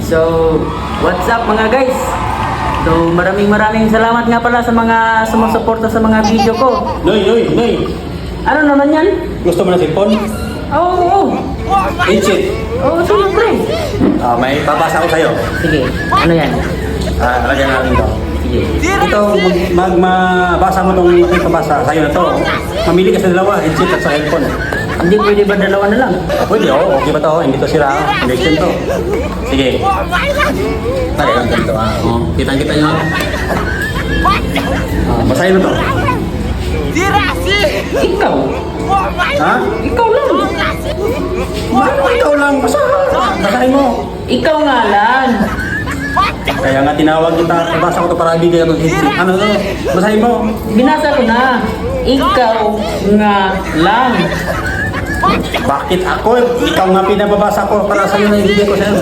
So, what's up mga guys? So, maraming salamat nga pala sa mga sumusuporta sa mga video ko. Noy. Ano naman yan? Gusto mo na cellphone? Oo. Inchit. Oo, siyempre. May babasa ko sa'yo. Sige, ano yan? Lagyan natin to. Sige. Ito, mabasa mo itong aking pabasa. Sa'yo na to. Mamili ka sa dalawa, inchit at sa cellphone. Hindi pwede ba dalawa na lang? Pwede, okay ba to? Hindi to sira. Connection to. Sige. Lagyan natin ito. Kitang-kita nyo. Basahin mo to. Ikaw. Ha? Ikaw lang. Ano ikaw lang? Basahin mo. Ikaw nga lang. Kaya nga tinawag kita. Basa ko to para bigay ka to. Ano to? Basahin mo. Binasa ko na. Ikaw nga lang. Bakit ako? Ikaw nga pinababasa ko para sa'yo na ibigay ko sa'yo.